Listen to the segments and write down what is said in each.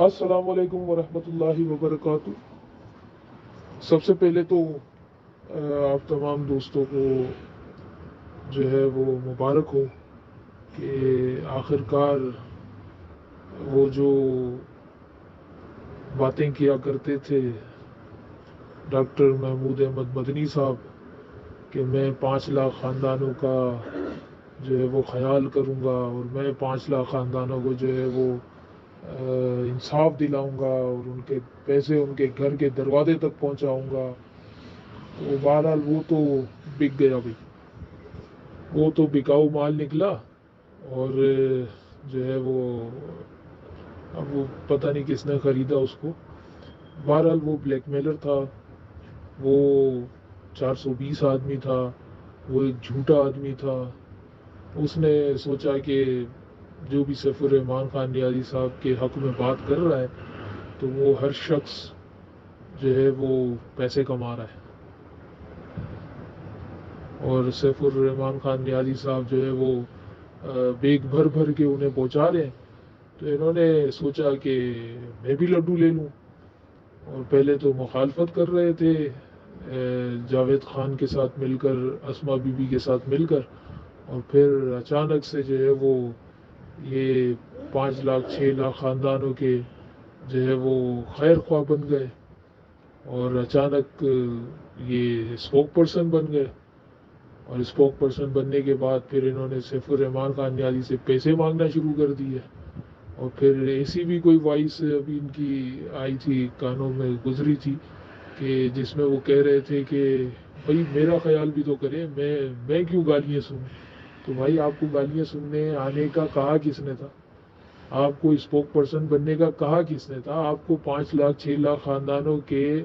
अस्सलाम वालेकुम वरहमतुल्लाहि वबरकातुह। सबसे पहले तो आप तमाम दोस्तों को जो है वो मुबारक हो कि आखिरकार वो जो बातें किया करते थे डॉक्टर महमूद अहमद मदनी साहब कि मैं 5 लाख ख़ानदानों का जो है वो ख्याल करूँगा और मैं 5 लाख ख़ानदानों को जो है वो इंसाफ दिलाऊंगा और उनके पैसे उनके घर के दरवाजे तक पहुंचाऊंगा। तो बहरहाल वो तो बिक गया भाई, वो तो बिकाऊ माल निकला। और जो है वो अब वो पता नहीं किसने ख़रीदा उसको। बहरहाल वो ब्लैकमेलर था, वो 420 आदमी था, वो एक झूठा आदमी था। उसने सोचा कि जो भी सैफुर रहमान खान नियाज़ी साहब के हक़ में बात कर रहा है तो वो हर शख्स जो है वो पैसे कमा रहा है और सैफुर रहमान खान नियाज़ी साहब जो है वो बेग भर भर के उन्हें पहुंचा रहे हैं। तो इन्होंने सोचा कि मैं भी लड्डू ले लूं और पहले तो मुखालफत कर रहे थे जावेद खान के साथ मिलकर, अस्मा बीबी के साथ मिलकर, और फिर अचानक से जो है वो ये 5 लाख 6 लाख ख़ानदानों के जो है वो खैर ख्वाह बन गए और अचानक ये स्पोक पर्सन बन गए। और स्पोक पर्सन बनने के बाद फिर इन्होंने सैफुर रहमान खान नियाज़ी से पैसे मांगना शुरू कर दिए। और फिर ऐसी भी कोई वॉइस अभी इनकी आई थी, कानों में गुजरी थी, कि जिसमें वो कह रहे थे कि भाई मेरा ख्याल भी तो करें, मैं क्यों गालियाँ सुनूं। तो भाई आपको गालियाँ सुनने आने का कहा किसने था? आपको स्पोक पर्सन बनने का कहा किसने था? आपको 5 लाख 6 लाख ख़ानदानों के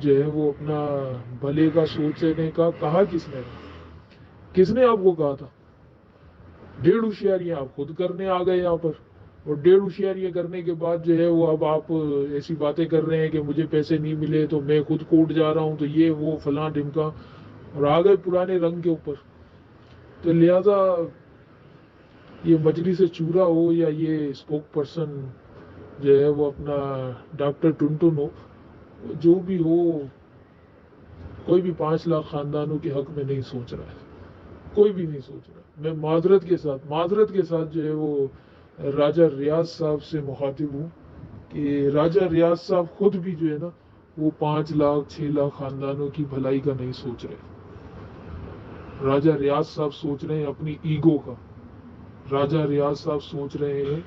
जो है वो अपना भले का सोचने का कहा किसने था? किसने आपको कहा था? 1.5 होशियारियाँ आप खुद करने आ गए यहाँ पर, और 1.5 होशियारियाँ करने के बाद जो है वो अब आप ऐसी बातें कर रहे हैं कि मुझे पैसे नहीं मिले तो मैं खुद कोर्ट जा रहा हूँ, तो ये वो फलां ढिमका, और आ गए पुराने रंग के ऊपर। तो लिहाजा ये मजलिस चूरा हो या ये स्पोक पर्सन जो है वो अपना डॉक्टर टुनटुन हो, जो भी हो, कोई भी 5 लाख ख़ानदानों के हक में नहीं सोच रहा है, कोई भी नहीं सोच रहा। मैं माजरत के साथ जो है वो राजा रियाज साहब से मुखातिब हूँ कि राजा रियाज साहब खुद भी जो है ना वो 5 लाख 6 लाख ख़ानदानों की भलाई का नहीं सोच रहे। राजा रियाज साहब सोच रहे हैं अपनी ईगो का, राजा रियाज साहब सोच रहे हैं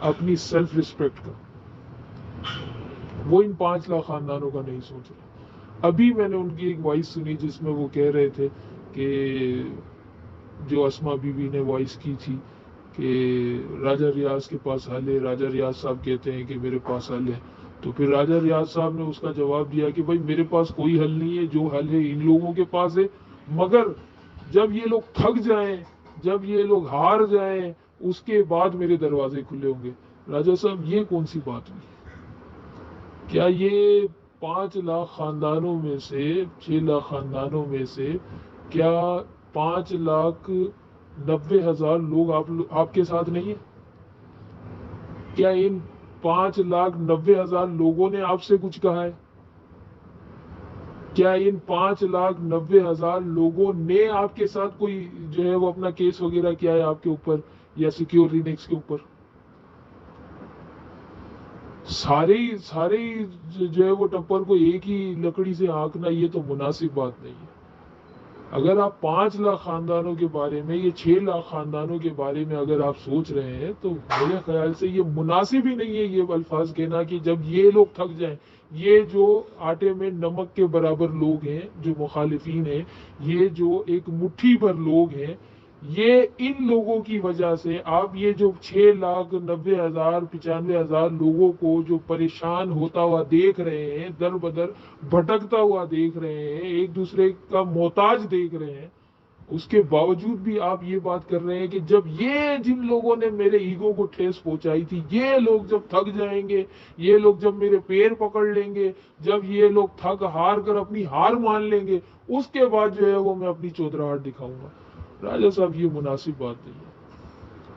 अपनी सेल्फ रिस्पेक्ट का। वो इन 5 लाख ख़ानदानों का नहीं सोच रहे। अभी मैंने उनकी एक वॉइस सुनी जिसमें वो कह रहे थे कि जो अस्मा बीबी ने वॉइस की थी कि राजा रियाज के पास हल है, राजा रियाज साहब कहते हैं कि मेरे पास हल है। तो फिर राजा रियाज साहब ने उसका जवाब दिया कि भाई मेरे पास कोई हल नहीं है, जो हल है इन लोगों के पास है, मगर जब ये लोग थक जाएं, जब ये लोग हार जाएं, उसके बाद मेरे दरवाजे खुले होंगे। राजा साहब ये कौन सी बात हुई? क्या ये 5 लाख ख़ानदानों में से, 6 लाख ख़ानदानों में से क्या 5,90,000 लोग आपके साथ नहीं है? क्या इन 5,90,000 लोगों ने आपसे कुछ कहा है? क्या इन 5,90,000 लोगों ने आपके साथ कोई जो है वो अपना केस वगैरह किया है आपके ऊपर या सिक्योर लिनक्स के ऊपर? सारे जो है वो टप्पर को एक ही लकड़ी से आंकना, ये तो मुनासिब बात नहीं है। अगर आप 5 लाख ख़ानदानों के बारे में, ये 6 लाख ख़ानदानों के बारे में अगर आप सोच रहे हैं तो मेरे ख्याल से ये मुनासिब ही नहीं है ये अल्फाज कहना कि जब ये लोग थक जाएं, ये जो आटे में नमक के बराबर लोग हैं, जो मुखालिफिन हैं, ये जो एक मुट्ठी भर लोग हैं, ये इन लोगों की वजह से आप ये जो 6,90,000 95,000 लोगों को जो परेशान होता हुआ देख रहे हैं, दर बदर भटकता हुआ देख रहे हैं, एक दूसरे का मोहताज देख रहे हैं, उसके बावजूद भी आप ये बात कर रहे हैं कि जब ये जिन लोगों ने मेरे ईगो को ठेस पहुंचाई थी, ये लोग जब थक जाएंगे, ये लोग जब मेरे पैर पकड़ लेंगे, जब ये लोग थक हार कर अपनी हार मान लेंगे, उसके बाद जो है वो मैं अपनी चौधराहट दिखाऊंगा। राजा साहब ये मुनासिब बात नहीं है।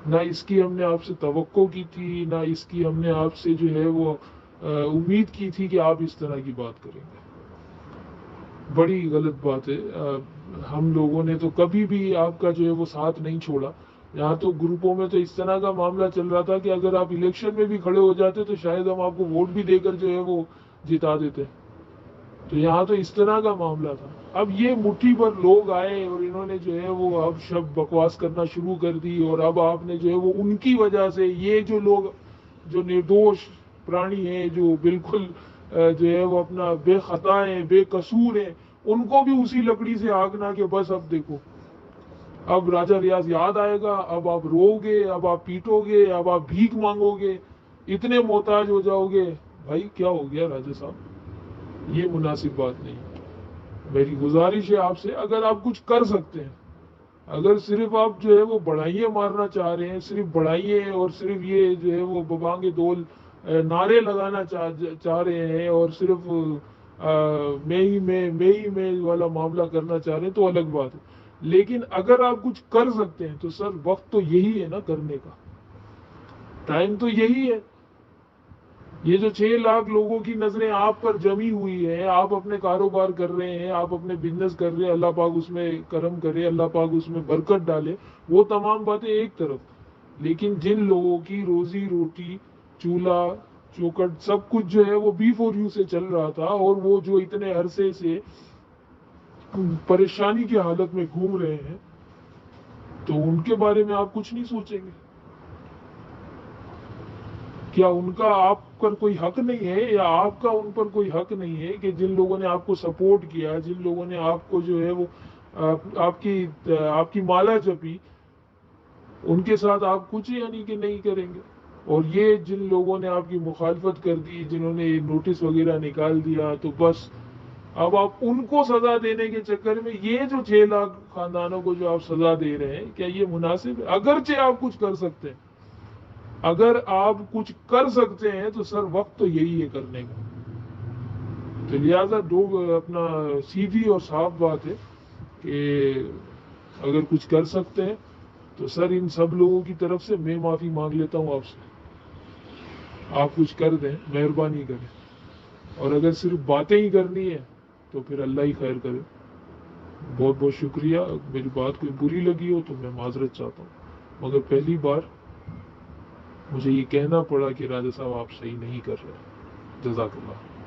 نہ اس کی ہم نے آپ سے توقع کی تھی، نہ اس کی ہم نے آپ سے جو ہے وہ امید کی تھی کہ آپ اس طرح کی بات کریں گے۔ بڑی غلط بات ہے۔ ہم لوگوں نے تو کبھی بھی آپ کا جو ہے وہ ساتھ نہیں چھوڑا۔ یہاں تو گروپوں میں تو اس طرح کا معاملہ چل رہا تھا کہ اگر آپ الیکشن میں بھی کھڑے ہو جاتے تو شاید ہم آپ کو ووٹ بھی دے کر جو ہے وہ جتا دیتے۔ تو یہاں تو اس طرح کا معاملہ تھا۔ اب یہ مٹھی پر لوگ آئے اور انہوں نے جو ہے وہ اب شب بکواس کرنا شروع کر دی، اور اب آپ نے جو ہے وہ ان کی وجہ سے یہ جو لوگ جو نردوش پرانی ہیں، جو بالکل جو ہے وہ اپنا بے خطا ہیں، بے قصور ہیں، ان کو بھی اسی لکڑی سے ہانکنا کہ بس اب دیکھو اب راجہ ریاض یاد آئے گا، اب آپ رو گے، اب آپ پیٹو گے، اب آپ بھیک مانگو گے، اتنے محتاج ہو جاؤ گے۔ بھائی کیا ہو گیا راجہ صاحب؟ یہ مناسب بات نہیں۔ میری گزارش ہے آپ سے، اگر آپ کچھ کر سکتے ہیں، اگر صرف آپ جو ہے وہ بڑھائیے مارنا چاہ رہے ہیں، صرف بڑھائیے اور صرف یہ جو ہے وہ ببانگ دول نعرے لگانا چاہ رہے ہیں، اور صرف میں ہی والا معاملہ کرنا چاہ رہے ہیں تو الگ بات ہے۔ لیکن اگر آپ کچھ کر سکتے ہیں تو سر وقت تو یہی ہے نا کرنے کا، ٹائم تو یہی ہے۔ یہ جو 6 لاکھ لوگوں کی نظریں آپ پر جمی ہوئی ہیں، آپ اپنے کاروبار کر رہے ہیں، آپ اپنے بزنس کر رہے ہیں، اللہ پاک اس میں کرم کرے، اللہ پاک اس میں برکت ڈالے، وہ تمام باتیں ایک طرف، لیکن جن لوگوں کی روزی روٹی، چولہا چوکٹ سب کچھ جو ہے وہ B4U سے چل رہا تھا، اور وہ جو اتنے عرصے سے پریشانی کی حالت میں گھوم رہے ہیں، تو ان کے بارے میں آپ کچھ نہیں سوچیں گے؟ کیا ان کا آپ پر کوئی حق نہیں ہے، یا آپ کا ان پر کوئی حق نہیں ہے کہ جن لوگوں نے آپ کو سپورٹ کیا، جن لوگوں نے آپ کو جو ہے وہ آپ کی مالا جپی، ان کے ساتھ آپ کچھ یعنی کہ نہیں کریں گے؟ اور یہ جن لوگوں نے آپ کی مخالفت کر دی، جنہوں نے نوٹس وغیرہ نکال دیا، تو بس اب آپ ان کو سزا دینے کے چکر میں یہ جو 6 لاکھ خاندانوں کو جو آپ سزا دے رہے ہیں، کیا یہ مناسب ہے؟ اگرچہ آپ کچھ کر سکتے ہیں، اگر آپ کچھ کر سکتے ہیں تو سر وقت تو یہی ہے کرنے کا۔ تو لہٰذا اپنا سیدھی اور صاف بات ہے کہ اگر کچھ کر سکتے ہیں تو سر ان سب لوگوں کی طرف سے میں معافی مانگ لیتا ہوں آپ سے، آپ کچھ کر دیں، مہربانی کریں، اور اگر صرف باتیں ہی کرنی ہے تو پھر اللہ ہی خیر کرے۔ بہت بہت شکریہ۔ میری بات کوئی بری لگی ہو تو میں معذرت چاہتا ہوں، مگر پہلی بار مجھے یہ کہنا پڑا کہ راجہ صاحب آپ صحیح نہیں کر رہے۔ جزاک اللہ۔